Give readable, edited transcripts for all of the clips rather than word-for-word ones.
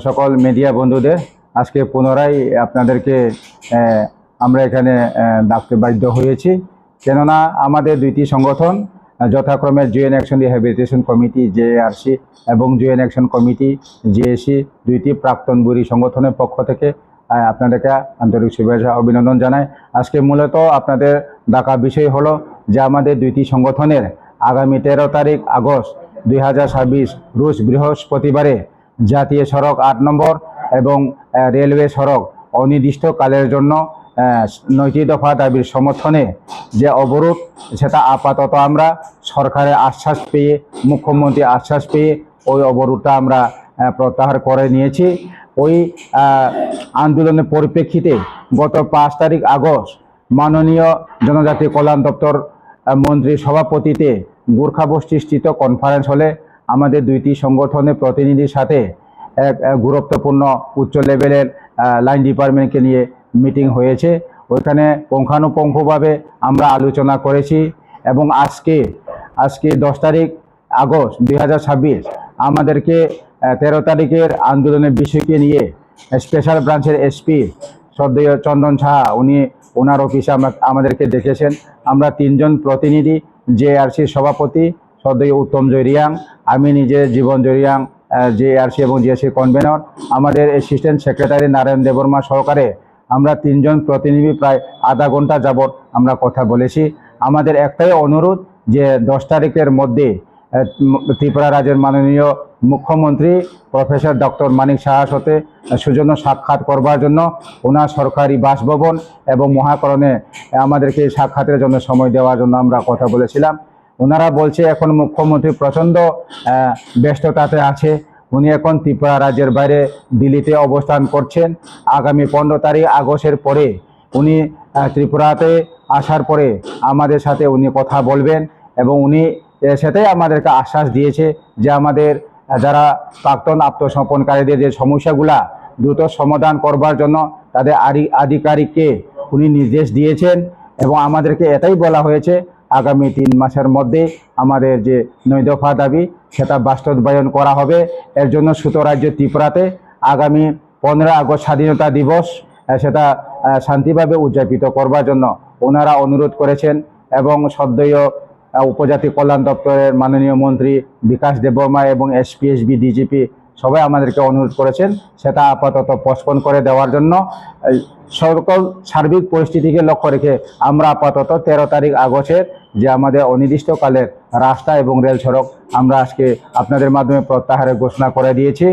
সকল মিডিয়া বন্ধুদের আজকে পুনরায় আপনাদেরকে আমরা এখানে ডাকতে বাধ্য হয়েছি, কেননা আমাদের দুইটি সংগঠন যথাক্রমে জয়েন্ট অ্যাকশন রিহ্যাবিলিটেশন কমিটি জেএআরসি এবং জয়েন্ট অ্যাকশন কমিটি জেএসি দুইটি প্রাক্তন বুড়ি সংগঠনের পক্ষ থেকে আপনাদেরকে আন্তরিক শুভেচ্ছা অভিনন্দন জানাই। আজকে মূলত আপনাদের ডাকা বিষয় হলো যে আমাদের দুইটি সংগঠনের আগামী 13 তারিখ আগস্ট 2026 রোজ বৃহস্পতিবারে জাতীয় সড়ক 8 নম্বর এবং রেলওয়ে সড়ক অনির্দিষ্টকালের জন্য 9টি দফা দাবির সমর্থনে যে অবরোধ, সেটা আপাতত আমরা সরকারের আশ্বাস পেয়ে, মুখ্যমন্ত্রী আশ্বাস পেয়ে ওই অবরোধটা আমরা প্রত্যাহার করে নিয়েছি। ওই আন্দোলনের পরিপ্রেক্ষিতে গত 5 তারিখ আগস্ট মাননীয় জনজাতি কল্যাণ দপ্তর মন্ত্রীর সভাপতিতে গোর্খাবস্তিস্থিত কনফারেন্স হলে আমাদের দুইটি সংগঠনের প্রতিনিধির সাথে এক গুরুত্বপূর্ণ উচ্চ লেভেলের লাইন ডিপার্টমেন্টকে নিয়ে মিটিং হয়েছে। ওইখানে পুঙ্খানুপুঙ্খভাবে আমরা আলোচনা করেছি এবং আজকে 10 তারিখ আগস্ট 2026 আমাদেরকে 13 তারিখের আন্দোলনের বিষয়কে নিয়ে স্পেশাল ব্রাঞ্চের এসপি শ্রদ্ধেয় চন্দন সাহা ওনার অফিসে আমাদেরকে দেখেছেন। আমরা 3 জন প্রতিনিধি, জেআরসির সভাপতি শ্রদ্ধেয় উত্তম জয়রিয়াং, আমি নিজে জীবন জয়রিয়াং জেআরসি এবং জেএসি কনভেনর, আমাদের অ্যাসিস্ট্যান্ট সেক্রেটারি নারায়ণ দেববর্মা সহকারে আমরা 3 জন প্রতিনিধি প্রায় আধা ঘন্টা যাবৎ আমরা কথা বলেছি। আমাদের একটাই অনুরোধ যে 10 তারিখের মধ্যে ত্রিপুরা রাজ্যের মাননীয় মুখ্যমন্ত্রী প্রফেসর ডক্টর মানিক সাহার সাথে সৌজন্য সাক্ষাৎ করবার জন্য ওনার সরকারি বাসভবন এবং মহাকরণে আমাদেরকে সাক্ষাতের জন্য সময় দেওয়ার জন্য আমরা কথা বলেছিলাম। ওনারা বলছে এখন মুখ্যমন্ত্রী প্রচণ্ড ব্যস্ততাতে আছে, উনি এখন ত্রিপুরা রাজ্যের বাইরে দিল্লিতে অবস্থান করছেন। আগামী 15 তারিখ আগস্টের পরে উনি ত্রিপুরাতে আসার পরে আমাদের সাথে উনি কথা বলবেন এবং উনি সেটাই আমাদেরকে আশ্বাস দিয়েছে যে আমাদের যারা প্রাক্তন আত্মসমর্পণকারীদের যে সমস্যাগুলা দ্রুত সমাধান করবার জন্য তাদের আধিকারিককে উনি নির্দেশ দিয়েছেন এবং আমাদেরকে এটাই বলা হয়েছে আগামী 3 মাসের মধ্যে আমাদের যে 9 দফা দাবি সেটা বাস্তবায়ন করা হবে। এর জন্য ছোট রাজ্য ত্রিপুরাতে আগামী 15 আগস্ট স্বাধীনতা দিবস সেটা শান্তিভাবে উদযাপিত করবার জন্য ওনারা অনুরোধ করেছেন এবং সদ্যয় উপজাতি কল্যাণ দপ্তরের মাননীয় মন্ত্রী বিকাশ দেববর্মা এবং এসপি ডিজিপি সবাই আমাদেরকে অনুরোধ করেছেন সেটা আপাতত পোস্টপোন করে দেওয়ার জন্য। সকল সার্বিক পরিস্থিতিকে লক্ষ্য রেখে আমরা আপাতত 13 তারিখ আগস্টের যে আমাদের অনির্দিষ্টকালের রাস্তা এবং রেল সড়ক আমরা আজকে আপনাদের মাধ্যমে প্রত্যাহারের ঘোষণা করে দিয়েছি।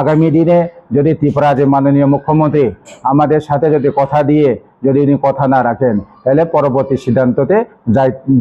আগামী দিনে যদি ত্রিপুরা যে মাননীয় মুখ্যমন্ত্রী আমাদের সাথে যদি কথা দিয়ে যদি উনি কথা না রাখেন তাহলে পরবর্তী সিদ্ধান্ততে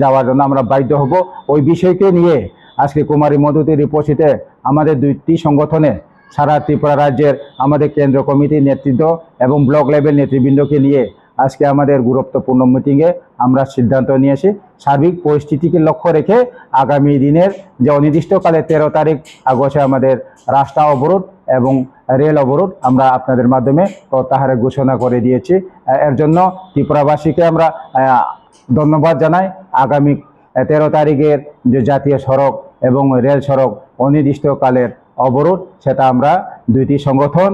যাওয়ার জন্য আমরা বাধ্য হব। ওই বিষয়কে নিয়ে আজকে কুমারী মধুতি রিপোর্টে আমাদের দুইটি সংগঠনে সারা ত্রিপুরা রাজ্যের আমাদের কেন্দ্র কমিটির নেতৃত্ব এবং ব্লক লেভেল নেতৃবৃন্দকে নিয়ে আজকে আমাদের গুরুত্বপূর্ণ মিটিংয়ে আমরা সিদ্ধান্ত নিয়েছি সার্বিক পরিস্থিতিকে লক্ষ্য রেখে আগামী দিনের যে অনির্দিষ্টকালে 13 তারিখ আগস্টে আমাদের রাস্তা অবরোধ এবং রেল অবরোধ আমরা আপনাদের মাধ্যমে প্রত্যাহারের ঘোষণা করে দিয়েছি। এর জন্য ত্রিপুরাবাসীকে আমরা ধন্যবাদ জানাই। আগামী 13 তারিখের যে জাতীয় সড়ক এবং রেল সড়ক অনির্দিষ্টকালের অবরোধ সেটা আমরা দুইটি সংগঠন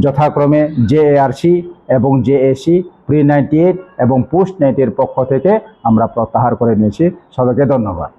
যথাক্রমে জেএআরসি এবং জেএসি প্রি 98 এবং পোস্ট 90 এর পক্ষ থেকে আমরা প্রত্যাহার করে নিয়েছি। সবাইকে ধন্যবাদ।